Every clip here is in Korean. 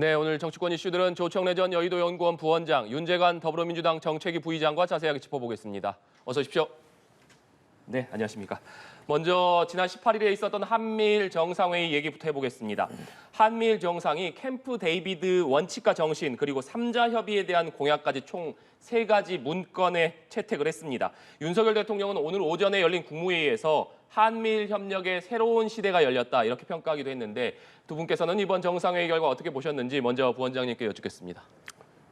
네, 오늘 정치권 이슈들은 조청래 전 여의도연구원 부원장, 윤재관 더불어민주당 정책위 부의장과 자세하게 짚어보겠습니다. 어서 오십시오. 네, 안녕하십니까. 먼저 지난 18일에 있었던 한미일 정상회의 얘기부터 해보겠습니다. 한미일 정상이 캠프 데이비드 원칙과 정신 그리고 3자 협의에 대한 공약까지 총 3가지 문건에 채택을 했습니다. 윤석열 대통령은 오늘 오전에 열린 국무회의에서 한미일 협력의 새로운 시대가 열렸다 이렇게 평가하기도 했는데 두 분께서는 이번 정상회의 결과 어떻게 보셨는지 먼저 부원장님께 여쭙겠습니다.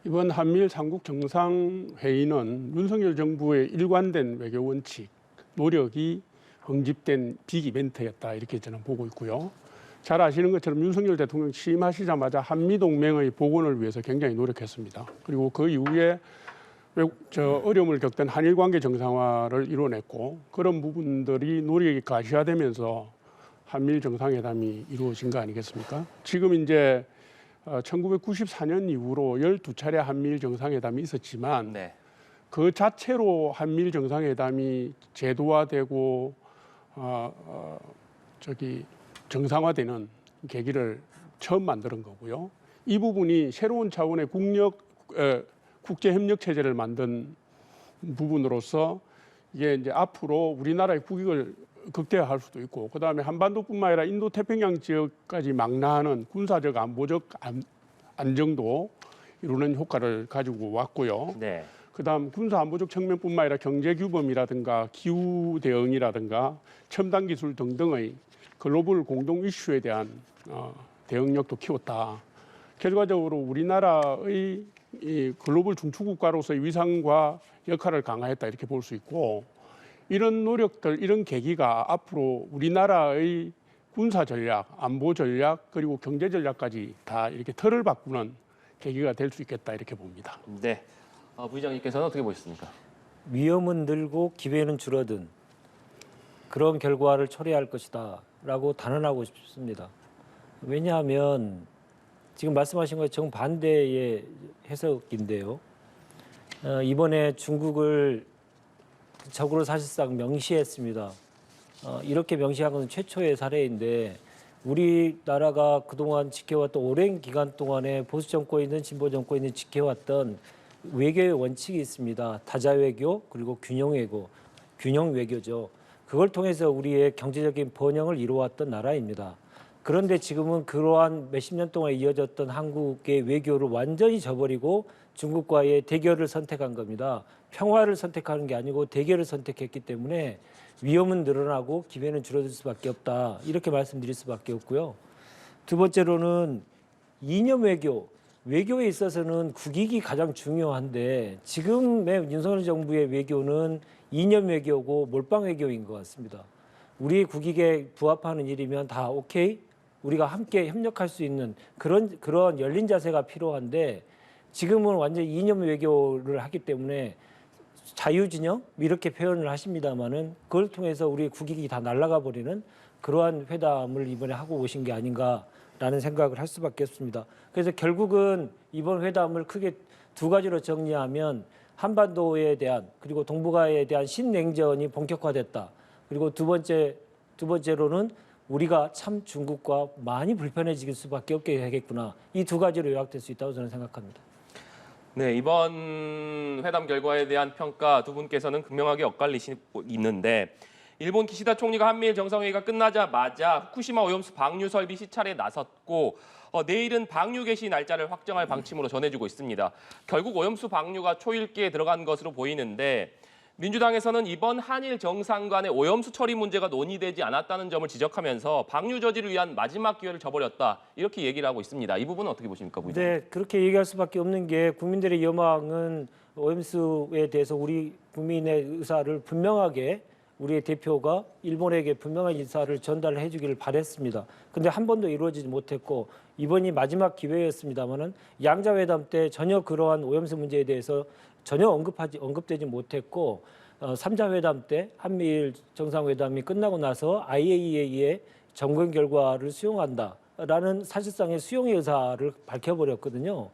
이번 한미일 3국 정상회의는 윤석열 정부의 일관된 외교 원칙, 노력이 응집된 빅 이벤트였다 이렇게 저는 보고 있고요. 잘 아시는 것처럼 윤석열 대통령 취임하시자마자 한미동맹의 복원을 위해서 굉장히 노력했습니다. 그리고 그 이후에 어려움을 겪던 한일 관계 정상화를 이뤄냈고 그런 부분들이 노력이 가시화되면서 한미일 정상회담이 이루어진 거 아니겠습니까? 지금 이제 1994년 이후로 12차례 한미일 정상회담이 있었지만 네. 그 자체로 한미일 정상회담이 제도화되고 정상화되는 계기를 처음 만드는 거고요. 이 부분이 새로운 차원의 국제협력 체제를 만든 부분으로서 이게 이제 앞으로 우리나라의 국익을 극대화할 수도 있고, 그 다음에 한반도뿐만 아니라 인도태평양 지역까지 망라하는 군사적 안보적 안정도 이루는 효과를 가지고 왔고요. 네. 그다음 군사 안보적 측면뿐만 아니라 경제 규범이라든가 기후 대응이라든가 첨단 기술 등등의 글로벌 공동 이슈에 대한 대응력도 키웠다. 결과적으로 우리나라의 이 글로벌 중추국가로서의 위상과 역할을 강화했다 이렇게 볼 수 있고, 이런 노력들, 이런 계기가 앞으로 우리나라의 군사 전략, 안보 전략 그리고 경제 전략까지 다 이렇게 틀을 바꾸는 계기가 될 수 있겠다 이렇게 봅니다. 네. 부의장님께서는 어떻게 보셨습니까? 위험은 늘고 기회는 줄어든 그런 결과를 초래할 것이다라고 단언하고 싶습니다. 왜냐하면 지금 말씀하신 것에 정반대의 해석인데요. 이번에 중국을 적으로 사실상 명시했습니다. 이렇게 명시한 것은 최초의 사례인데 우리나라가 그동안 지켜왔던 오랜 기간 동안에 보수 정권이든 진보 정권이든 지켜왔던 외교의 원칙이 있습니다. 다자 외교 그리고 균형 외교죠. 그걸 통해서 우리의 경제적인 번영을 이루어왔던 나라입니다. 그런데 지금은 그러한 몇십 년 동안 이어졌던 한국의 외교를 완전히 저버리고 중국과의 대결을 선택한 겁니다. 평화를 선택하는 게 아니고 대결을 선택했기 때문에 위험은 늘어나고 기회는 줄어들 수밖에 없다. 이렇게 말씀드릴 수밖에 없고요. 두 번째로는 이념 외교에 있어서는 국익이 가장 중요한데 지금의 윤석열 정부의 외교는 이념 외교고 몰빵 외교인 것 같습니다. 우리의 국익에 부합하는 일이면 다 오케이, 우리가 함께 협력할 수 있는 그런 열린 자세가 필요한데 지금은 완전히 이념 외교를 하기 때문에 자유진영 이렇게 표현을 하십니다마는 그걸 통해서 우리의 국익이 다 날아가 버리는 그러한 회담을 이번에 하고 오신 게 아닌가라는 생각을 할 수밖에 없습니다. 그래서 결국은 이번 회담을 크게 두 가지로 정리하면 한반도에 대한 그리고 동북아에 대한 신냉전이 본격화됐다. 그리고 두 번째로는 우리가 참 중국과 많이 불편해질 수밖에 없게 되겠구나. 이 두 가지로 요약될 수 있다고 저는 생각합니다. 네, 이번 회담 결과에 대한 평가 두 분께서는 극명하게 엇갈리시고 있는데 일본 기시다 총리가 한미일 정상회의가 끝나자마자 후쿠시마 오염수 방류 설비 시찰에 나섰고 내일은 방류 개시 날짜를 확정할 방침으로 전해지고 있습니다. 결국 오염수 방류가 초읽기에 들어간 것으로 보이는데 민주당에서는 이번 한일 정상 간의 오염수 처리 문제가 논의되지 않았다는 점을 지적하면서 방류 저지를 위한 마지막 기회를 저버렸다 이렇게 얘기를 하고 있습니다. 이 부분은 어떻게 보십니까, 부의장님? 네, 그렇게 얘기할 수밖에 없는 게 국민들의 여망은 오염수에 대해서 우리 국민의 의사를 분명하게 우리의 대표가 일본에게 분명한 의사를 전달해 주기를 바랬습니다. 근데 한 번도 이루어지지 못했고 이번이 마지막 기회였습니다마는 양자회담 때 전혀 그러한 오염수 문제에 대해서 전혀 언급되지 못했고 3자 회담 때 한미일 정상회담이 끝나고 나서 IAEA의 점검 결과를 수용한다라는 사실상의 수용의 의사를 밝혀버렸거든요.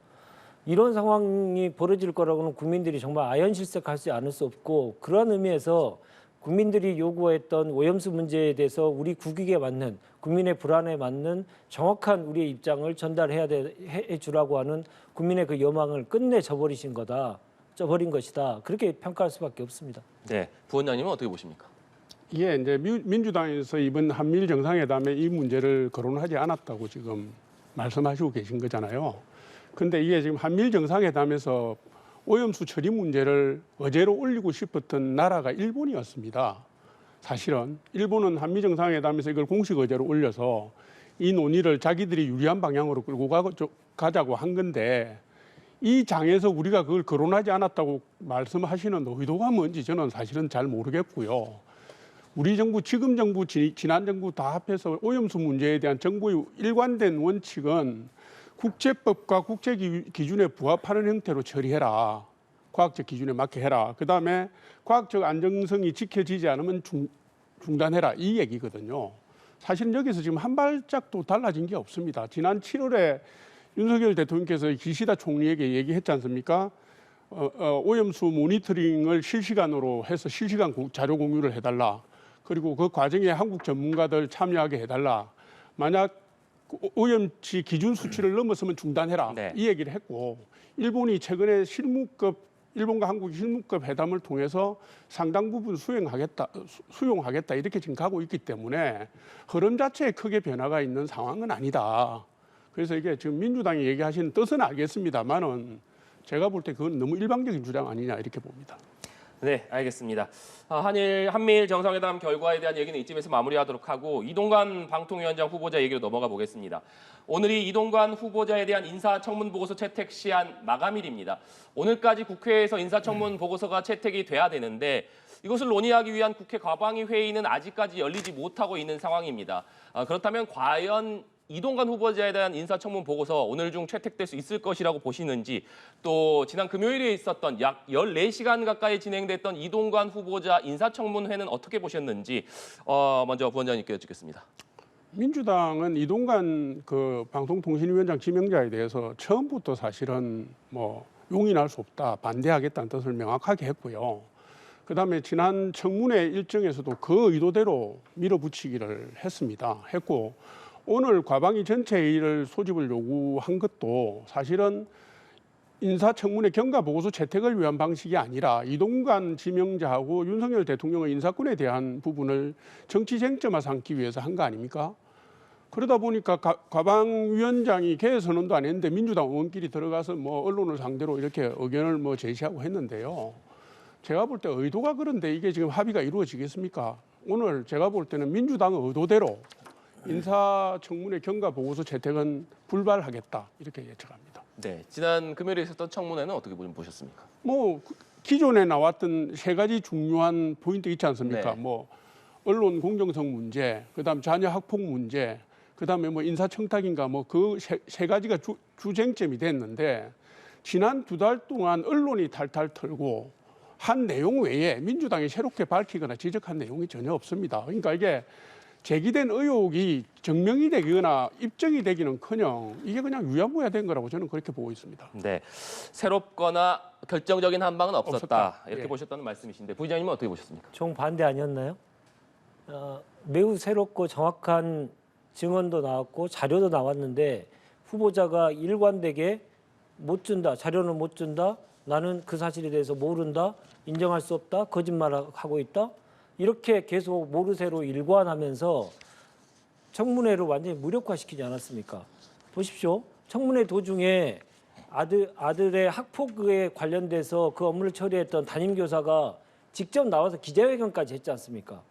이런 상황이 벌어질 거라고는 국민들이 정말 아연실색하지 않을 수 없고 그런 의미에서 국민들이 요구했던 오염수 문제에 대해서 우리 국익에 맞는 국민의 불안에 맞는 정확한 우리의 입장을 전달해야 해 주라고 하는 국민의 그 여망을 끝내 저버린 것이다. 그렇게 평가할 수밖에 없습니다. 네, 부원장님은 어떻게 보십니까? 이게 이제 민주당에서 이번 한미일 정상회담에 이 문제를 거론하지 않았다고 지금 말씀하시고 계신 거잖아요. 근데 이게 지금 한미일 정상회담에서 오염수 처리 문제를 어제로 올리고 싶었던 나라가 일본이었습니다. 사실은 일본은 한미 정상회담에서 이걸 공식 어제로 올려서 이 논의를 자기들이 유리한 방향으로 끌고 가자고 한 건데 이 장에서 우리가 그걸 거론하지 않았다고 말씀하시는 의도가 뭔지 저는 사실은 잘 모르겠고요. 우리 정부, 지금 정부, 지난 정부 다 합해서 오염수 문제에 대한 정부의 일관된 원칙은 국제법과 국제 기준에 부합하는 형태로 처리해라. 과학적 기준에 맞게 해라. 그다음에 과학적 안정성이 지켜지지 않으면 중단해라. 이 얘기거든요. 사실 여기서 지금 한 발짝도 달라진 게 없습니다. 지난 7월에 윤석열 대통령께서 기시다 총리에게 얘기했지 않습니까? 오염수 모니터링을 실시간으로 해서 실시간 자료 공유를 해달라. 그리고 그 과정에 한국 전문가들 참여하게 해달라. 만약 오염치 기준 수치를 넘어서면 중단해라. 네. 이 얘기를 했고 일본이 최근에 일본과 한국이 실무급 회담을 통해서 상당 부분 수용하겠다 이렇게 지금 가고 있기 때문에 흐름 자체에 크게 변화가 있는 상황은 아니다. 그래서 이게 지금 민주당이 얘기하시는 뜻은 알겠습니다만은 제가 볼 때 그건 너무 일방적인 주장 아니냐 이렇게 봅니다. 네, 알겠습니다. 한미일 정상회담 결과에 대한 얘기는 이쯤에서 마무리하도록 하고 이동관 방통위원장 후보자 얘기로 넘어가 보겠습니다. 오늘이 이동관 후보자에 대한 인사청문 보고서 채택 시한 마감일입니다. 오늘까지 국회에서 인사청문 보고서가 채택이 돼야 되는데 이것을 논의하기 위한 국회 과방위 회의는 아직까지 열리지 못하고 있는 상황입니다. 그렇다면 과연 이동관 후보자에 대한 인사청문 보고서 오늘 중 채택될 수 있을 것이라고 보시는지 또 지난 금요일에 있었던 약 14시간 가까이 진행됐던 이동관 후보자 인사청문회는 어떻게 보셨는지 먼저 부원장님께 여쭙겠습니다. 민주당은 이동관 그 방송통신위원장 지명자에 대해서 처음부터 사실은 뭐 용인할 수 없다, 반대하겠다는 뜻을 명확하게 했고요. 그다음에 지난 청문회 일정에서도 그 의도대로 밀어붙이기를 했고 오늘 과방위 전체 회의를 소집을 요구한 것도 사실은 인사청문회 경과보고서 채택을 위한 방식이 아니라 이동관 지명자하고 윤석열 대통령의 인사권에 대한 부분을 정치 쟁점화 삼기 위해서 한 거 아닙니까? 그러다 보니까 과방위원장이 개회 선언도 안 했는데 민주당 의원끼리 들어가서 뭐 언론을 상대로 이렇게 의견을 뭐 제시하고 했는데요. 제가 볼 때 의도가 그런데 이게 지금 합의가 이루어지겠습니까? 오늘 제가 볼 때는 민주당의 의도대로 인사청문회 경과보고서 채택은 불발하겠다 이렇게 예측합니다. 네, 지난 금요일에 있었던 청문회는 어떻게 보셨습니까? 뭐 기존에 나왔던 세 가지 중요한 포인트 있지 않습니까? 네. 뭐 언론 공정성 문제, 그다음 자녀 학폭 문제, 그다음에 뭐 인사청탁인가 뭐 그 세 가지가 주쟁점이 됐는데 지난 2달 동안 언론이 탈탈 털고 한 내용 외에 민주당이 새롭게 밝히거나 지적한 내용이 전혀 없습니다. 그러니까 이게 제기된 의혹이 증명이 되거나 입증이 되기는커녕 이게 그냥 유야무야된 거라고 저는 그렇게 보고 있습니다. 네, 새롭거나 결정적인 한방은 없었다. 이렇게 예. 보셨다는 말씀이신데 부의장님은 어떻게 보셨습니까? 정반대 아니었나요? 매우 새롭고 정확한 증언도 나왔고 자료도 나왔는데 후보자가 일관되게 못 준다, 자료는 못 준다, 나는 그 사실에 대해서 모른다, 인정할 수 없다, 거짓말하고 있다. 이렇게 계속 모르쇠로 일관하면서 청문회를 완전히 무력화시키지 않았습니까? 보십시오. 청문회 도중에 아들의 학폭에 관련돼서 그 업무를 처리했던 담임교사가 직접 나와서 기자회견까지 했지 않습니까?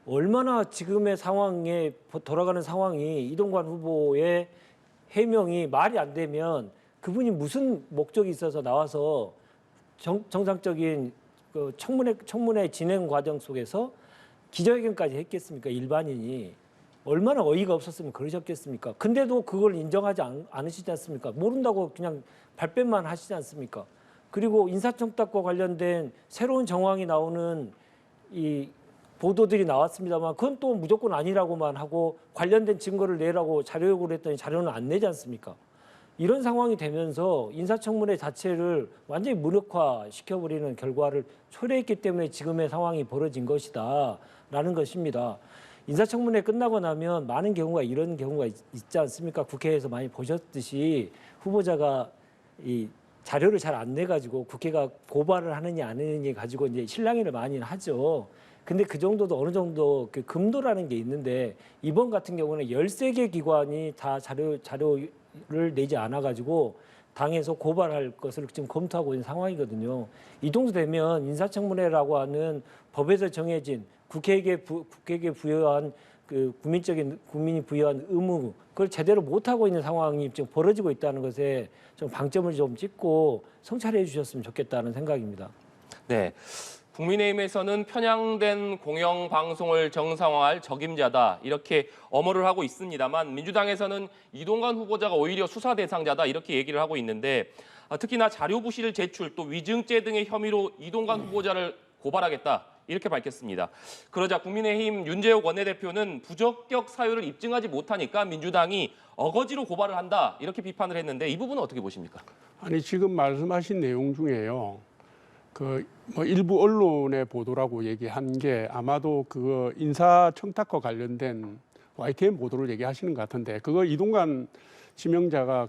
얼마나 지금의 상황에 돌아가는 상황이 이동관 후보의 해명이 말이 안 되면 그분이 무슨 목적이 있어서 나와서 정상적인 그 청문회 진행 과정 속에서 기자회견까지 했겠습니까? 일반인이. 얼마나 어이가 없었으면 그러셨겠습니까? 근데도 그걸 인정하지 않으시지 않습니까? 모른다고 그냥 발뺌만 하시지 않습니까? 그리고 인사청탁과 관련된 새로운 정황이 나오는 이 보도들이 나왔습니다만 그건 또 무조건 아니라고만 하고 관련된 증거를 내라고 자료 요구를 했더니 자료는 안 내지 않습니까? 이런 상황이 되면서 인사청문회 자체를 완전히 무력화시켜버리는 결과를 초래했기 때문에 지금의 상황이 벌어진 것이다라는 것입니다. 인사청문회 끝나고 나면 많은 경우가 이런 경우가 있지 않습니까? 국회에서 많이 보셨듯이 후보자가 이 자료를 잘 안 내가지고 국회가 고발을 하느냐 안 하느냐 가지고 이제 실랑이를 많이 하죠. 근데 그 정도도 어느 정도 그 금도라는 게 있는데 이번 같은 경우는 13개 기관이 다 자료를 내지 않아 가지고 당에서 고발할 것을 지금 검토하고 있는 상황이거든요. 이 정도 되면 인사청문회라고 하는 법에서 정해진 국회에게 부여한 그 국민이 부여한 의무 그걸 제대로 못 하고 있는 상황이 지금 벌어지고 있다는 것에 좀 방점을 좀 찍고 성찰해 주셨으면 좋겠다는 생각입니다. 네. 국민의힘에서는 편향된 공영방송을 정상화할 적임자다 이렇게 엄호를 하고 있습니다만 민주당에서는 이동관 후보자가 오히려 수사 대상자다 이렇게 얘기를 하고 있는데 특히나 자료 부실 제출 또 위증죄 등의 혐의로 이동관 후보자를 고발하겠다 이렇게 밝혔습니다. 그러자 국민의힘 윤재욱 원내대표는 부적격 사유를 입증하지 못하니까 민주당이 어거지로 고발을 한다 이렇게 비판을 했는데 이 부분은 어떻게 보십니까? 아니 지금 말씀하신 내용 중에요. 뭐 일부 언론의 보도라고 얘기한 게 아마도 그거 인사청탁과 관련된 YTN 보도를 얘기하시는 것 같은데 그거 이동관 지명자가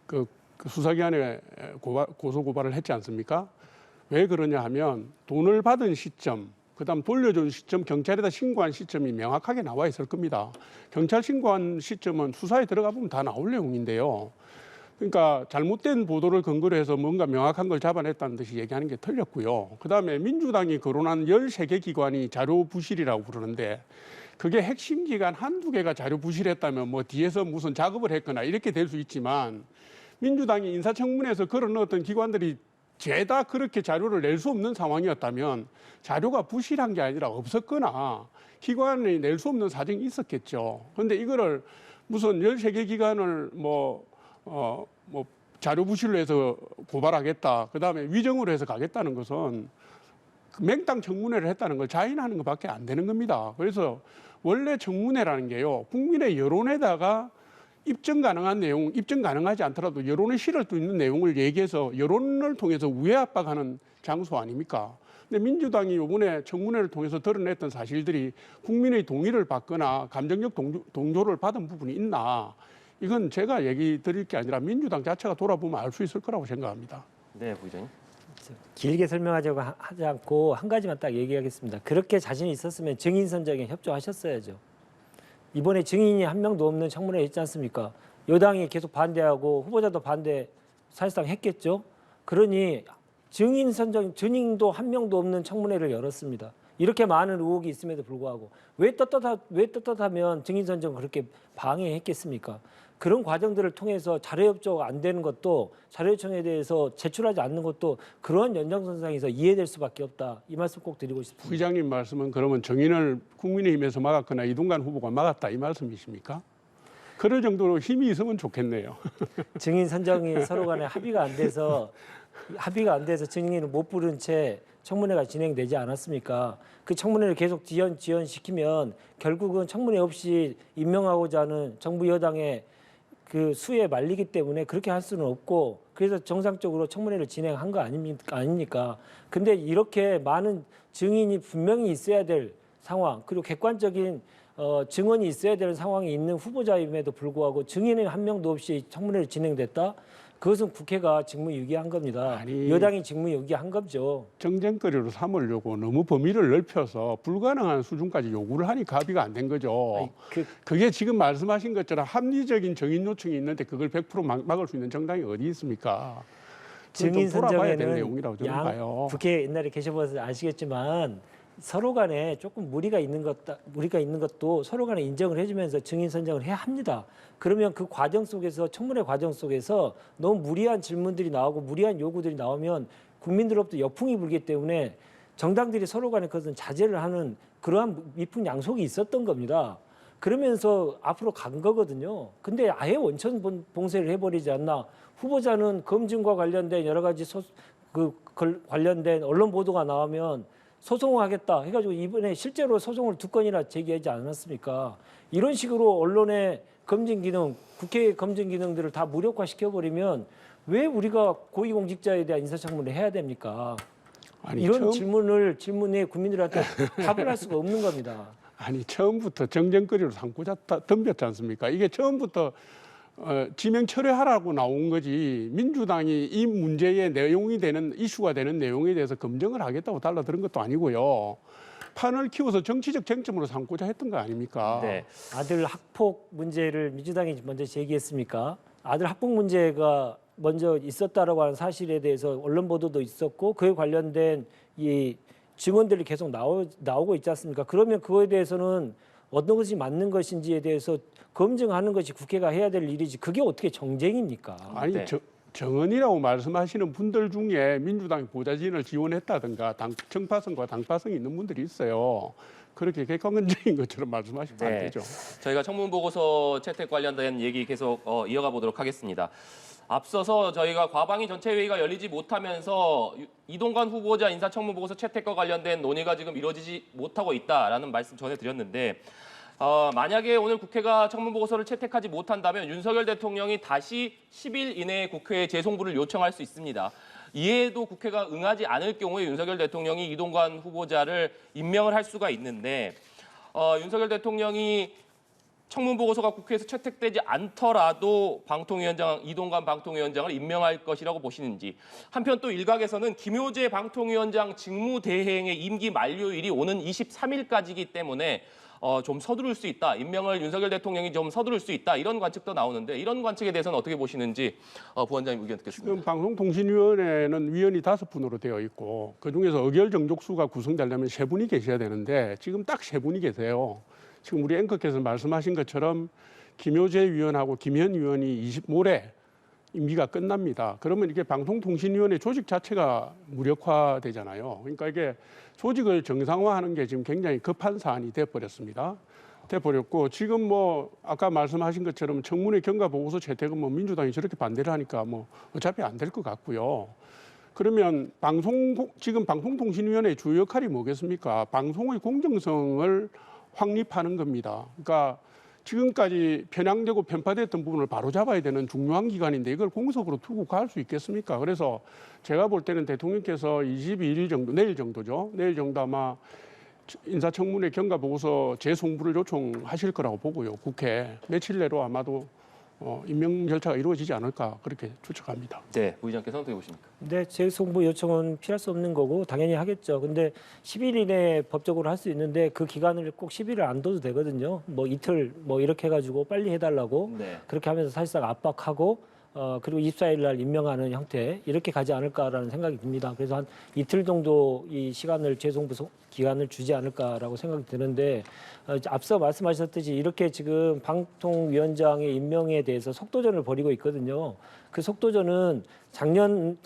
그 수사기관에 고소 고발을 했지 않습니까? 왜 그러냐 하면 돈을 받은 시점, 그다음 돌려준 시점, 경찰에다 신고한 시점이 명확하게 나와 있을 겁니다. 경찰 신고한 시점은 수사에 들어가 보면 다 나올 내용인데요. 그러니까 잘못된 보도를 근거로 해서 뭔가 명확한 걸 잡아냈다는 듯이 얘기하는 게 틀렸고요. 그다음에 민주당이 거론한 13개 기관이 자료 부실이라고 부르는데 그게 핵심 기관 한두 개가 자료 부실했다면 뭐 뒤에서 무슨 작업을 했거나 이렇게 될 수 있지만 민주당이 인사청문회에서 그런 어떤 기관들이 죄다 그렇게 자료를 낼 수 없는 상황이었다면 자료가 부실한 게 아니라 없었거나 기관이 낼 수 없는 사정이 있었겠죠. 그런데 이거를 무슨 13개 기관을 뭐 자료 부실로 해서 고발하겠다. 그다음에 위정으로 해서 가겠다는 것은 맹땅 청문회를 했다는 걸 자인하는 것밖에 안 되는 겁니다. 그래서 원래 청문회라는 게요. 국민의 여론에다가 입증 가능한 내용, 입증 가능하지 않더라도 여론에 실을 수 있는 내용을 얘기해서 여론을 통해서 우회 압박하는 장소 아닙니까? 근데 민주당이 이번에 청문회를 통해서 드러냈던 사실들이 국민의 동의를 받거나 감정적 동조를 받은 부분이 있나? 이건 제가 얘기 드릴 게 아니라 민주당 자체가 돌아보면 알 수 있을 거라고 생각합니다. 네, 부의장님. 길게 설명하자고 하지 않고 한 가지만 딱 얘기하겠습니다. 그렇게 자신이 있었으면 증인 선정에 협조하셨어야죠. 이번에 증인이 한 명도 없는 청문회 있지 않습니까? 여당이 계속 반대하고 후보자도 반대 사실상 했겠죠. 그러니 증인 선정, 증인도 한 명도 없는 청문회를 열었습니다. 이렇게 많은 의혹이 있음에도 불구하고 왜 떳떳하면 증인 선정 그렇게 방해했겠습니까? 그런 과정들을 통해서 자료 협조가 안 되는 것도 자료 요청에 대해서 제출하지 않는 것도 그러한 연장선상에서 이해될 수밖에 없다. 이 말씀 꼭 드리고 싶습니다. 부의장님 말씀은 그러면 정인을 국민의힘에서 막았거나 이동관 후보가 막았다 이 말씀이십니까? 그럴 정도로 힘이 있으면 좋겠네요. 증인 선정이 서로 간에 합의가 안 돼서 증인을 못 부른 채 청문회가 진행되지 않았습니까? 그 청문회를 계속 지연시키면 결국은 청문회 없이 임명하고자 하는 정부 여당의 그 수에 말리기 때문에 그렇게 할 수는 없고 그래서 정상적으로 청문회를 진행한 거 아닙니까? 근데 이렇게 많은 증인이 분명히 있어야 될 상황 그리고 객관적인 증언이 있어야 되는 상황이 있는 후보자임에도 불구하고 증인은 한 명도 없이 청문회를 진행됐다? 그것은 국회가 직무유기한 겁니다. 아니, 여당이 직무유기한 거죠. 정쟁거리로 삼으려고 너무 범위를 넓혀서 불가능한 수준까지 요구를 하니까 합의가 안 된 거죠. 아니, 그게 지금 말씀하신 것처럼 합리적인 정인 요청이 있는데 그걸 100% 막을 수 있는 정당이 어디 있습니까? 증인 돌아봐야 될 선정에는 내용이라고 저는 봐요. 국회 옛날에 계셔봐서 아시겠지만 서로 간에 조금 무리가 있는 것도 서로 간에 인정을 해주면서 증인 선정을 해야 합니다. 그러면 그 과정 속에서 청문회 과정 속에서 너무 무리한 질문들이 나오고 무리한 요구들이 나오면 국민들로부터 역풍이 불기 때문에 정당들이 서로 간에 그것은 자제를 하는 그러한 미풍양속이 있었던 겁니다. 그러면서 앞으로 간 거거든요. 근데 아예 원천 봉쇄를 해버리지 않나. 후보자는 검증과 관련된 여러 가지 관련된 언론 보도가 나오면 소송을 하겠다 해가지고 이번에 실제로 소송을 2건이나 제기하지 않았습니까? 이런 식으로 언론의 검증 기능, 국회 검증 기능들을 다 무력화시켜버리면 왜 우리가 고위공직자에 대한 인사청문회를 해야 됩니까? 아니, 이런 질문에 국민들한테 답을 할 수가 없는 겁니다. 아니 처음부터 정쟁거리로 삼고자 덤볐지 않습니까? 이게 처음부터 지명 철회하라고 나온 거지 민주당이 이 문제의 내용이 되는 이슈가 되는 내용에 대해서 검증을 하겠다고 달라들은 것도 아니고요. 판을 키워서 정치적 쟁점으로 삼고자 했던 거 아닙니까? 네. 아들 학폭 문제를 민주당이 먼저 제기했습니까? 아들 학폭 문제가 먼저 있었다라고 하는 사실에 대해서 언론 보도도 있었고 그에 관련된 이 증언들이 계속 나오고 있지 않습니까? 그러면 그거에 대해서는 어떤 것이 맞는 것인지에 대해서 검증하는 것이 국회가 해야 될 일이지 그게 어떻게 정쟁입니까? 아니 네. 정언이라고 말씀하시는 분들 중에 민주당이 보좌진을 지원했다든가 정파성과 당파성이 있는 분들이 있어요. 그렇게 객관적인 것처럼 말씀하시면 안 되죠. 저희가 청문 보고서 채택 관련된 얘기 계속 이어가 보도록 하겠습니다. 앞서서 저희가 과방위 전체 회의가 열리지 못하면서 이동관 후보자 인사청문 보고서 채택과 관련된 논의가 지금 이루어지지 못하고 있다라는 말씀 전해드렸는데 만약에 오늘 국회가 청문 보고서를 채택하지 못한다면 윤석열 대통령이 다시 10일 이내에 국회에 재송부를 요청할 수 있습니다. 이에도 국회가 응하지 않을 경우에 윤석열 대통령이 이동관 후보자를 임명을 할 수가 있는데 윤석열 대통령이 청문 보고서가 국회에서 채택되지 않더라도 이동관 방통위원장을 임명할 것이라고 보시는지, 한편 또 일각에서는 김효재 방통위원장 직무대행의 임기 만료일이 오는 23일까지이기 때문에 좀 서두를 수 있다. 임명을 윤석열 대통령이 좀 서두를 수 있다. 이런 관측도 나오는데 이런 관측에 대해서는 어떻게 보시는지 부원장님 의견 듣겠습니다. 지금 방송통신위원회는 위원이 5분으로 되어 있고 그중에서 의결 정족수가 구성되려면 3분이 계셔야 되는데 지금 딱 3분이 계세요. 지금 우리 앵커께서 말씀하신 것처럼 김효재 위원하고 김현 위원이 모레 임기가 끝납니다. 그러면 이게 방송통신위원회 조직 자체가 무력화되잖아요. 그러니까 이게 조직을 정상화하는 게 지금 굉장히 급한 사안이 돼버렸습니다. 돼버렸고 지금 뭐 아까 말씀하신 것처럼 청문회 경과 보고서 채택은 뭐 민주당이 저렇게 반대를 하니까 뭐 어차피 안 될 것 같고요. 그러면 지금 방송통신위원회의 주요 역할이 뭐겠습니까? 방송의 공정성을 확립하는 겁니다. 그러니까 지금까지 편향되고 편파됐던 부분을 바로잡아야 되는 중요한 기관인데 이걸 공석으로 두고 갈 수 있겠습니까? 그래서 제가 볼 때는 대통령께서 22일 정도, 내일 정도죠. 내일 정도 아마 인사청문회 경과보고서 재송부를 요청하실 거라고 보고요. 국회 며칠 내로 아마도 임명 절차가 이루어지지 않을까 그렇게 추측합니다. 네, 부의장께서는 어떻게 보십니까? 네, 재송부 요청은 피할 수 없는 거고 당연히 하겠죠. 근데 10일 이내에 법적으로 할 수 있는데 그 기간을 꼭 10일을 안 둬도 되거든요. 뭐 이틀 뭐 이렇게 해가지고 빨리 해달라고 네. 그렇게 하면서 사실상 압박하고 그리고 24일 날 임명하는 형태 이렇게 가지 않을까라는 생각이 듭니다. 그래서 한 이틀 정도 이 시간을 재송부 기간을 주지 않을까라고 생각이 드는데 앞서 말씀하셨듯이 이렇게 지금 방통위원장의 임명에 대해서 속도전을 벌이고 있거든요. 그 속도전은 작년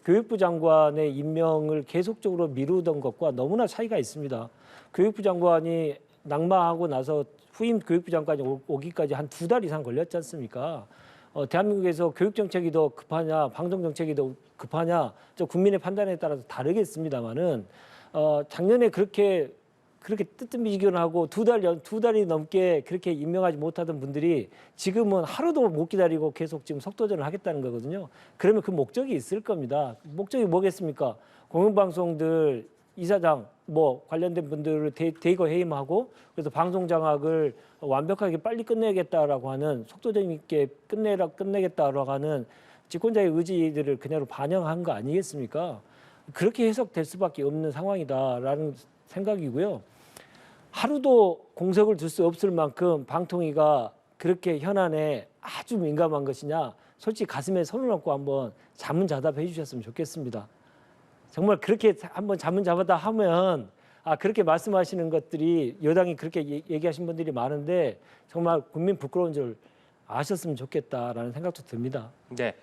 교육부 장관의 임명을 계속적으로 미루던 것과 너무나 차이가 있습니다. 교육부 장관이 낙마하고 나서 후임 교육부 장관이 오기까지 한 2달 이상 걸렸지 않습니까? 대한민국에서 교육 정책이 더 급하냐, 방송 정책이 더 급하냐, 저 국민의 판단에 따라서 다르겠습니다만은 작년에 그렇게 뜨뜻미지근하고 두 달이 넘게 그렇게 임명하지 못하던 분들이 지금은 하루도 못 기다리고 계속 지금 속도전을 하겠다는 거거든요. 그러면 그 목적이 있을 겁니다. 목적이 뭐겠습니까? 공영방송들 이사장 뭐 관련된 분들을 대거 해임하고 그래서 방송 장악을 완벽하게 빨리 끝내겠다라고 하는 속도적 있게 끝내겠다라고 하는 집권자의 의지들을 그대로 반영한 거 아니겠습니까? 그렇게 해석될 수밖에 없는 상황이다라는 생각이고요. 하루도 공석을 둘 수 없을 만큼 방통위가 그렇게 현안에 아주 민감한 것이냐 솔직히 가슴에 손을 얹고 한번 자문자답해 주셨으면 좋겠습니다. 정말 그렇게 한번 자문자답하다 하면 그렇게 말씀하시는 것들이 여당이 그렇게 얘기하신 분들이 많은데 정말 국민 부끄러운 줄 아셨으면 좋겠다라는 생각도 듭니다. 네.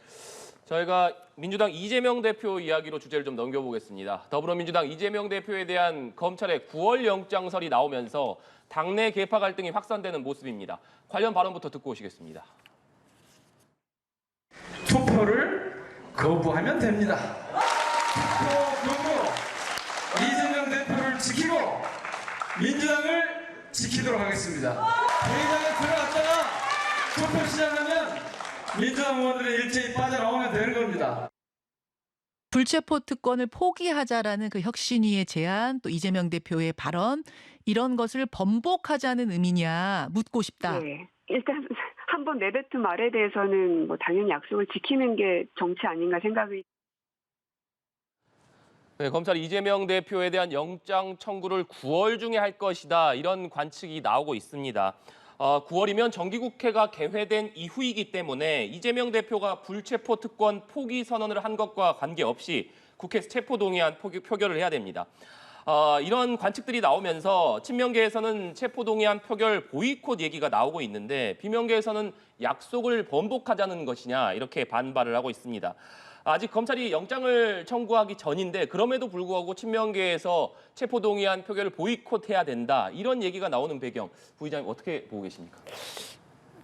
저희가 민주당 이재명 대표 이야기로 주제를 좀 넘겨보겠습니다. 더불어민주당 이재명 대표에 대한 검찰의 9월 영장설이 나오면서 당내 계파 갈등이 확산되는 모습입니다. 관련 발언부터 듣고 오시겠습니다. 투표를 거부하면 됩니다. 투표 거부, 이재명 대표를 지키고 민주당을 지키도록 하겠습니다. 회의장에 들어갔다가 촛불 시작하면 민주당 의원들이 일제히 빠져나오면 되는 겁니다. 불체포 특권을 포기하자라는 그 혁신위의 제안, 또 이재명 대표의 발언, 이런 것을 번복하자는 의미냐 묻고 싶다. 네. 일단 한번 내뱉은 말에 대해서는 뭐 당연히 약속을 지키는 게 정치 아닌가 생각이. 네, 검찰이 이재명 대표에 대한 영장 청구를 9월 중에 할 것이다. 이런 관측이 나오고 있습니다. 9월이면 정기국회가 개회된 이후이기 때문에 이재명 대표가 불체포 특권 포기 선언을 한 것과 관계없이 국회에서 체포동의안 표결을 해야 됩니다. 이런 관측들이 나오면서 친명계에서는 체포동의안 표결 보이콧 얘기가 나오고 있는데 비명계에서는 약속을 번복하자는 것이냐 이렇게 반발을 하고 있습니다. 아직 검찰이 영장을 청구하기 전인데 그럼에도 불구하고 친명계에서 체포동의안 표결을 보이콧해야 된다 이런 얘기가 나오는 배경 부의장님 어떻게 보고 계십니까?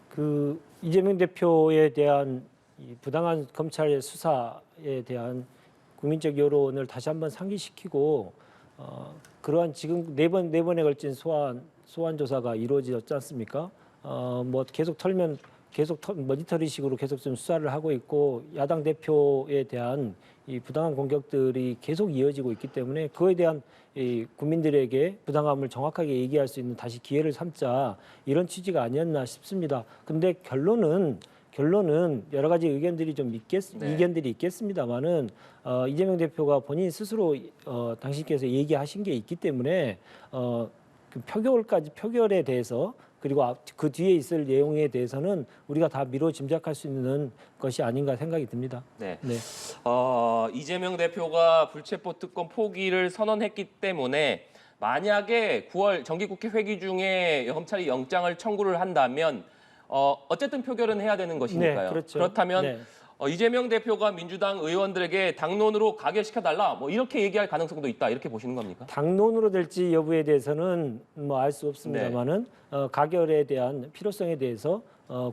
그 이재명 대표에 대한 이 부당한 검찰의 수사에 대한 국민적 여론을 다시 한번 상기시키고 그러한 지금 네 번에 걸친 소환 조사가 이루어졌지 않습니까? 뭐 계속 모니터링식으로 계속 좀 수사를 하고 있고 야당 대표에 대한 이 부당한 공격들이 계속 이어지고 있기 때문에 그에 대한 이 국민들에게 부당함을 정확하게 얘기할 수 있는 다시 기회를 삼자 이런 취지가 아니었나 싶습니다. 근데 결론은 여러 가지 의견들이 좀 이견들이 있겠습니다만은 이재명 대표가 본인 스스로 당신께서 얘기하신 게 있기 때문에 그 표결에 대해서 그리고 그 뒤에 있을 내용에 대해서는 우리가 다 미뤄 짐작할 수 있는 것이 아닌가 생각이 듭니다. 네. 네. 이재명 대표가 불체포 특권 포기를 선언했기 때문에 만약에 9월 정기국회 회기 중에 검찰이 영장을 청구를 한다면 어쨌든 표결은 해야 되는 것이니까요. 네, 그렇죠. 그렇다면 네. 이재명 대표가 민주당 의원들에게 당론으로 가결시켜달라 뭐 이렇게 얘기할 가능성도 있다 이렇게 보시는 겁니까? 당론으로 될지 여부에 대해서는 뭐 알 수 없습니다만은 가결에 대한 필요성에 대해서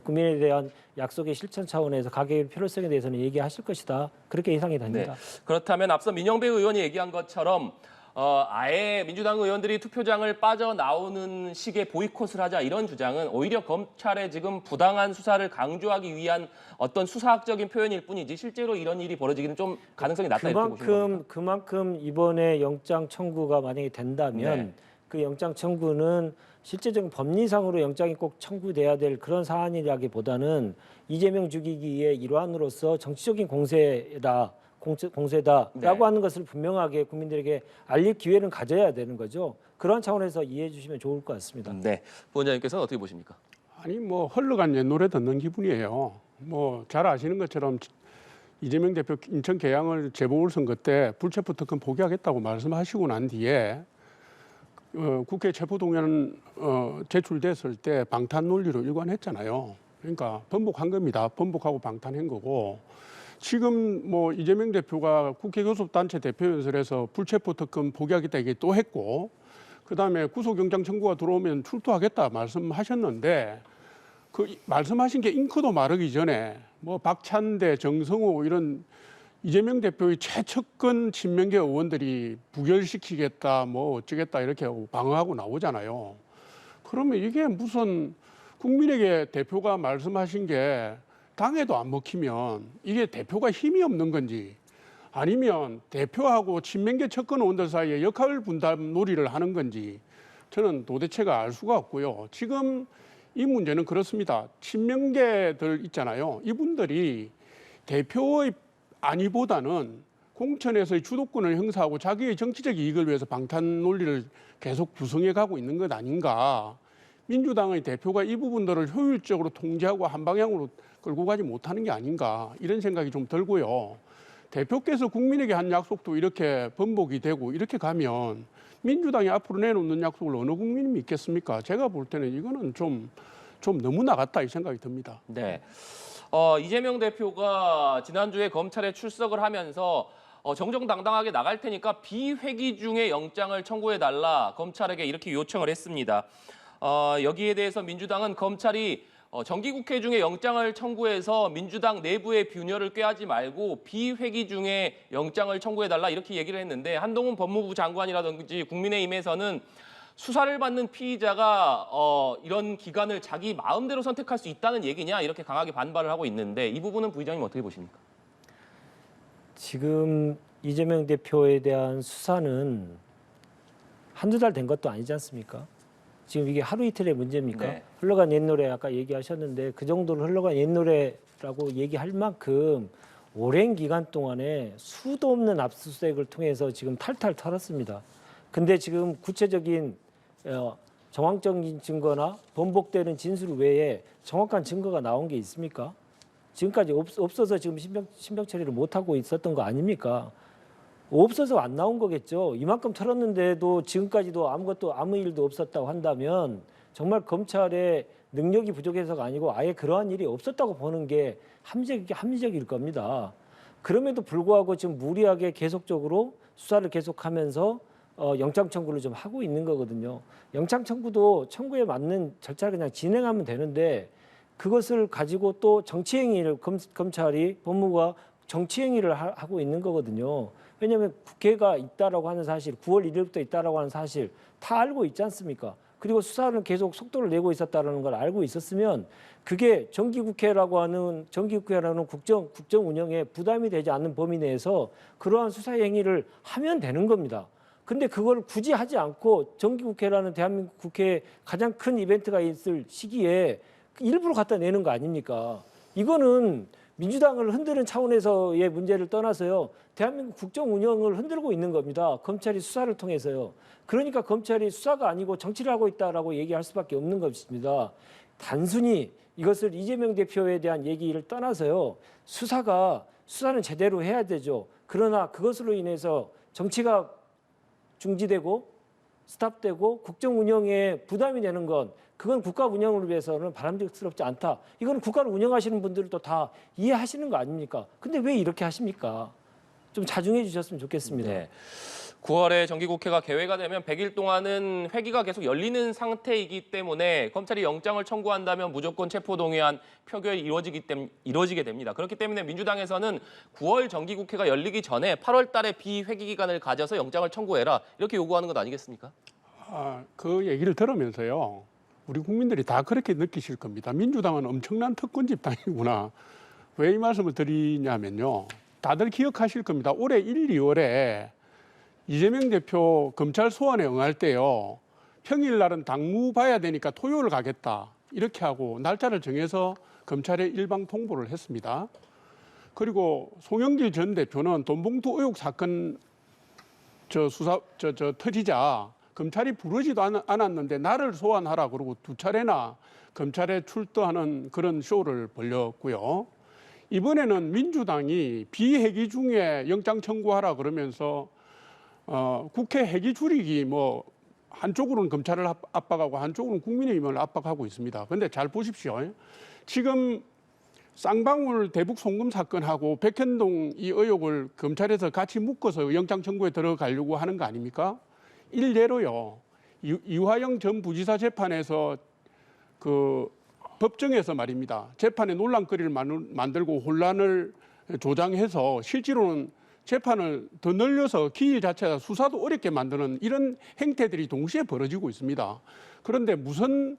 국민에 대한 약속의 실천 차원에서 가결 필요성에 대해서는 얘기하실 것이다 그렇게 예상이 됩니다. 네. 그렇다면 앞서 민영배 의원이 얘기한 것처럼 아예 민주당 의원들이 투표장을 빠져나오는 식의 보이콧을 하자 이런 주장은 오히려 검찰의 지금 부당한 수사를 강조하기 위한 어떤 수사학적인 표현일 뿐이지 실제로 이런 일이 벌어지기는 좀 가능성이 낮다 이렇게 보시는 겁니까? 그만큼 이번에 영장 청구가 만약에 된다면 네. 그 영장 청구는 실제적인 법리상으로 영장이 꼭 청구돼야 될 그런 사안이라기보다는 이재명 죽이기의 일환으로서 정치적인 공세다라고 네. 하는 것을 분명하게 국민들에게 알릴 기회는 가져야 되는 거죠. 그런 차원에서 이해해 주시면 좋을 것 같습니다. 네, 부원장님께서는 어떻게 보십니까? 아니 뭐 흘러간 옛 노래 듣는 기분이에요. 뭐 잘 아시는 것처럼 이재명 대표 인천 계양을 재보궐선거 때 불체포 특권 포기하겠다고 말씀하시고 난 뒤에 국회 체포동의안 제출됐을 때 방탄 논리로 일관했잖아요. 그러니까 번복한 겁니다. 번복하고 방탄한 거고 지금 뭐 이재명 대표가 국회 교섭단체 대표연설에서 불체포 특권 포기하겠다 얘기 또 했고 그다음에 구속영장 청구가 들어오면 출두하겠다 말씀하셨는데 그 말씀하신 게 잉크도 마르기 전에 뭐 박찬대, 정성호 이런 이재명 대표의 최측근 친명계 의원들이 부결시키겠다 뭐 어쩌겠다 이렇게 방어하고 나오잖아요. 그러면 이게 무슨 국민에게 대표가 말씀하신 게 당에도 안 먹히면 이게 대표가 힘이 없는 건지 아니면 대표하고 친명계 측근 의원들 사이에 역할 분담 놀이를 하는 건지 저는 도대체가 알 수가 없고요. 지금 이 문제는 그렇습니다. 친명계들 있잖아요. 이분들이 대표의 안위보다는 공천에서의 주도권을 행사하고 자기의 정치적 이익을 위해서 방탄 논리를 계속 구성해 가고 있는 것 아닌가. 민주당의 대표가 이 부분들을 효율적으로 통제하고 한 방향으로 끌고 가지 못하는 게 아닌가 이런 생각이 좀 들고요. 대표께서 국민에게 한 약속도 이렇게 번복이 되고 이렇게 가면 민주당이 앞으로 내놓는 약속을 어느 국민이 믿겠습니까? 제가 볼 때는 이거는 좀 너무 나갔다 이 생각이 듭니다. 네. 이재명 대표가 지난주에 검찰에 출석을 하면서 정정당당하게 나갈 테니까 비회기 중에 영장을 청구해달라 검찰에게 이렇게 요청을 했습니다. 여기에 대해서 민주당은 검찰이 정기국회 중에 영장을 청구해서 민주당 내부의 균열을 꾀하지 말고 비회기 중에 영장을 청구해달라 이렇게 얘기를 했는데 한동훈 법무부 장관이라든지 국민의힘에서는 수사를 받는 피의자가 이런 기간을 자기 마음대로 선택할 수 있다는 얘기냐 이렇게 강하게 반발을 하고 있는데 이 부분은 부의장님 어떻게 보십니까? 지금 이재명 대표에 대한 수사는 한두 달 된 것도 아니지 않습니까? 지금 이게 하루 이틀의 문제입니까? 네. 흘러간 옛 노래 아까 얘기하셨는데 그 정도로 흘러간 옛 노래라고 얘기할 만큼 오랜 기간 동안에 수도 없는 압수수색을 통해서 지금 탈탈 털었습니다. 근데 지금 구체적인 정황적인 증거나 번복되는 진술 외에 정확한 증거가 나온 게 있습니까? 지금까지 없어서 지금 신병 처리를 못하고 있었던 거 아닙니까? 없어서 안 나온 거겠죠. 이만큼 털었는데도 지금까지도 아무 일도 없었다고 한다면 정말 검찰의 능력이 부족해서가 아니고 아예 그러한 일이 없었다고 보는 게 합리적일 겁니다. 그럼에도 불구하고 지금 무리하게 계속적으로 수사를 계속하면서 영장 청구를 좀 하고 있는 거거든요. 영장 청구도 청구에 맞는 절차를 그냥 진행하면 되는데 그것을 가지고 또 정치행위를 검찰이 법무부가 정치행위를 하고 있는 거거든요. 왜냐하면 국회가 있다라고 하는 사실, 9월 1일부터 있다라고 하는 사실 다 알고 있지 않습니까? 그리고 수사는 계속 속도를 내고 있었다라는 걸 알고 있었으면 그게 정기국회라는 국정 운영에 부담이 되지 않는 범위 내에서 그러한 수사 행위를 하면 되는 겁니다. 근데 그걸 굳이 하지 않고 정기국회라는 대한민국 국회에 가장 큰 이벤트가 있을 시기에 일부러 갖다 내는 거 아닙니까? 이거는 민주당을 흔드는 차원에서의 문제를 떠나서요. 대한민국 국정 운영을 흔들고 있는 겁니다. 검찰이 수사를 통해서요. 그러니까 검찰이 수사가 아니고 정치를 하고 있다라고 얘기할 수밖에 없는 것입니다. 단순히 이것을 이재명 대표에 대한 얘기를 떠나서요. 수사는 제대로 해야 되죠. 그러나 그것으로 인해서 정치가 중지되고 스탑되고 국정 운영에 부담이 되는 건 그건 국가 운영을 위해서는 바람직스럽지 않다. 이건 국가를 운영하시는 분들도 다 이해하시는 거 아닙니까? 근데 왜 이렇게 하십니까? 좀 자중해 주셨으면 좋겠습니다. 네. 9월에 정기국회가 개회가 되면 100일 동안은 회기가 계속 열리는 상태이기 때문에 검찰이 영장을 청구한다면 무조건 체포동의안 표결이 이루어지게 됩니다. 그렇기 때문에 민주당에서는 9월 정기국회가 열리기 전에 8월 달에 비회기 기간을 가져서 영장을 청구해라 이렇게 요구하는 것 아니겠습니까? 그 얘기를 들으면서요. 우리 국민들이 다 그렇게 느끼실 겁니다. 민주당은 엄청난 특권 집단이구나. 왜 이 말씀을 드리냐면요. 다들 기억하실 겁니다. 올해 1, 2월에 이재명 대표 검찰 소환에 응할 때요. 평일날은 당무 봐야 되니까 토요일 가겠다. 이렇게 하고 날짜를 정해서 검찰에 일방 통보를 했습니다. 그리고 송영길 전 대표는 돈봉투 의혹 사건 터지자 검찰이 부르지도 않았는데 나를 소환하라 그러고 2차례나 검찰에 출두하는 그런 쇼를 벌였고요. 이번에는 민주당이 비회기 중에 영장 청구하라 그러면서 국회 회기 줄이기 한쪽으로는 검찰을 압박하고 한쪽으로는 국민의힘을 압박하고 있습니다. 그런데 잘 보십시오. 지금 쌍방울 대북 송금 사건하고 백현동 이 의혹을 검찰에서 같이 묶어서 영장 청구에 들어가려고 하는 거 아닙니까? 일례로요. 이화영 전 부지사 재판에서 그 법정에서 말입니다. 재판에 논란거리를 만들고 혼란을 조장해서 실제로는 재판을 더 늘려서 기일 자체가 수사도 어렵게 만드는 이런 행태들이 동시에 벌어지고 있습니다. 그런데 무슨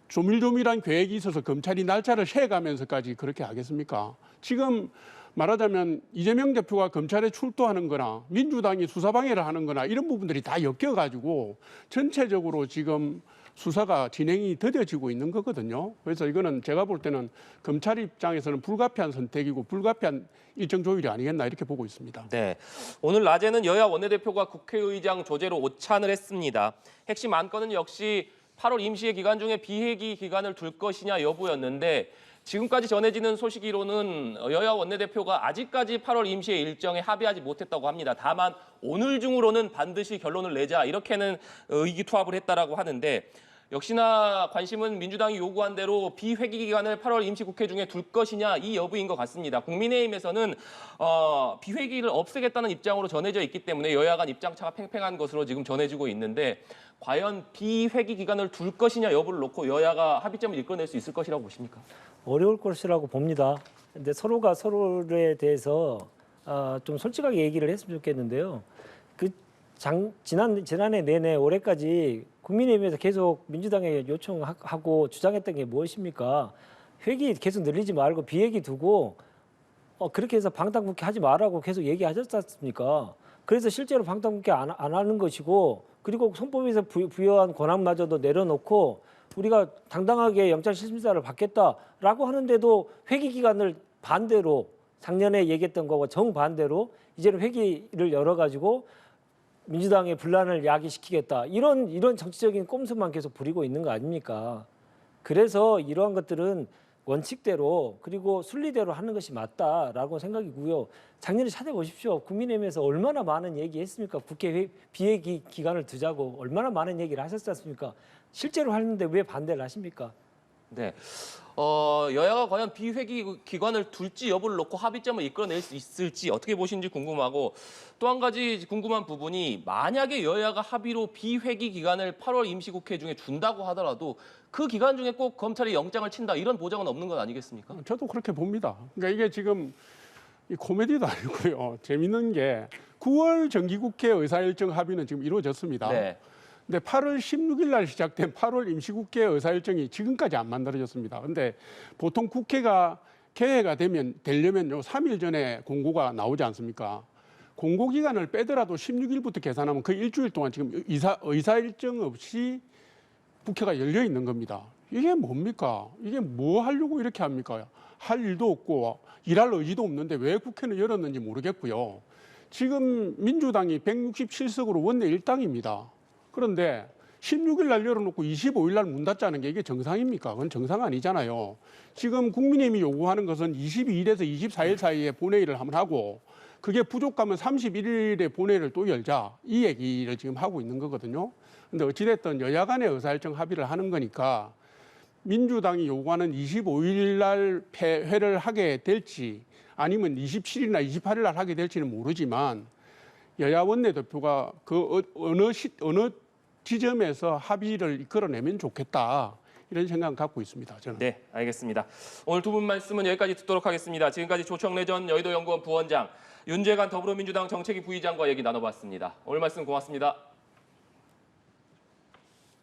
조밀조밀한 계획이 있어서 검찰이 날짜를 세가면서까지 그렇게 하겠습니까? 지금 말하자면 이재명 대표가 검찰에 출두하는 거나 민주당이 수사방해를 하는 거나 이런 부분들이 다 엮여가지고 전체적으로 지금 수사가 진행이 더뎌지고 있는 거거든요. 그래서 이거는 제가 볼 때는 검찰 입장에서는 불가피한 선택이고 불가피한 일정 조율이 아니겠나 이렇게 보고 있습니다. 네, 오늘 낮에는 여야 원내대표가 국회의장 조제로 오찬을 했습니다. 핵심 안건은 역시 8월 임시회 기간 중에 비회기 기간을 둘 것이냐 여부였는데 지금까지 전해지는 소식으로는 여야 원내대표가 아직까지 8월 임시회 일정에 합의하지 못했다고 합니다. 다만 오늘 중으로는 반드시 결론을 내자 이렇게는 의기투합을 했다라고 하는데 역시나 관심은 민주당이 요구한 대로 비회기 기간을 8월 임시국회 중에 둘 것이냐 이 여부인 것 같습니다. 국민의힘에서는 비회기를 없애겠다는 입장으로 전해져 있기 때문에 여야 간 입장차가 팽팽한 것으로 지금 전해지고 있는데 과연 비회기 기간을 둘 것이냐 여부를 놓고 여야가 합의점을 이끌어낼 수 있을 것이라고 보십니까? 어려울 것이라고 봅니다. 근데 서로가 서로에 대해서 좀 솔직하게 얘기를 했으면 좋겠는데요. 지난해 내내 올해까지 국민의힘에서 계속 민주당에 요청하고 주장했던 게 무엇입니까? 회기 계속 늘리지 말고 비회기 두고 그렇게 해서 방탄국회 하지 말라고 계속 얘기하셨지 않습니까? 그래서 실제로 방탄국회 안 하는 것이고 그리고 헌법에서 부여한 권한마저도 내려놓고 우리가 당당하게 영장실질심사를 받겠다라고 하는데도 회기 기간을 반대로 작년에 얘기했던 거고 정반대로 이제는 회기를 열어가지고 민주당의 분란을 야기시키겠다 이런 정치적인 꼼수만 계속 부리고 있는 거 아닙니까? 그래서 이러한 것들은 원칙대로 그리고 순리대로 하는 것이 맞다라고 생각이고요. 작년에 찾아보십시오. 국민의힘에서 얼마나 많은 얘기했습니까? 국회 비회기 기간을 두자고 얼마나 많은 얘기를 하셨지 않습니까? 실제로 하는데 왜 반대를 하십니까? 네. 여야가 과연 비회기 기관을 둘지 여부를 놓고 합의점을 이끌어낼 수 있을지 어떻게 보시는지 궁금하고 또 한 가지 궁금한 부분이 만약에 여야가 합의로 비회기 기간을 8월 임시국회 중에 준다고 하더라도 그 기간 중에 꼭 검찰이 영장을 친다 이런 보장은 없는 건 아니겠습니까? 저도 그렇게 봅니다. 그러니까 이게 지금 이 코미디도 아니고요. 재밌는 게 9월 정기국회 의사일정 합의는 지금 이루어졌습니다. 네. 근데 8월 16일 날 시작된 8월 임시국회 의사일정이 지금까지 안 만들어졌습니다. 근데 보통 국회가 개회가 되려면 요 3일 전에 공고가 나오지 않습니까? 공고 기간을 빼더라도 16일부터 계산하면 그 일주일 동안 지금 의사일정 없이 국회가 열려 있는 겁니다. 이게 뭡니까? 이게 뭐 하려고 이렇게 합니까? 할 일도 없고 일할 의지도 없는데 왜 국회는 열었는지 모르겠고요. 지금 민주당이 167석으로 원내 1당입니다. 그런데 16일 날 열어놓고 25일 날 문 닫자는 게 이게 정상입니까? 그건 정상 아니잖아요. 지금 국민의힘이 요구하는 것은 22일에서 24일 사이에 본회의를 한번 하고 그게 부족하면 31일에 본회의를 또 열자 이 얘기를 지금 하고 있는 거거든요. 근데 어찌됐든 여야 간의 의사일정 합의를 하는 거니까 민주당이 요구하는 25일 날 회를 하게 될지 아니면 27일이나 28일 날 하게 될지는 모르지만 여야 원내대표가 그 어느 지점에서 합의를 이끌어내면 좋겠다. 이런 생각을 갖고 있습니다. 저는. 네, 알겠습니다. 오늘 두 분 말씀은 여기까지 듣도록 하겠습니다. 지금까지 조청래 전 여의도 연구원 부원장, 윤재관 더불어민주당 정책위 부의장과 얘기 나눠봤습니다. 오늘 말씀 고맙습니다.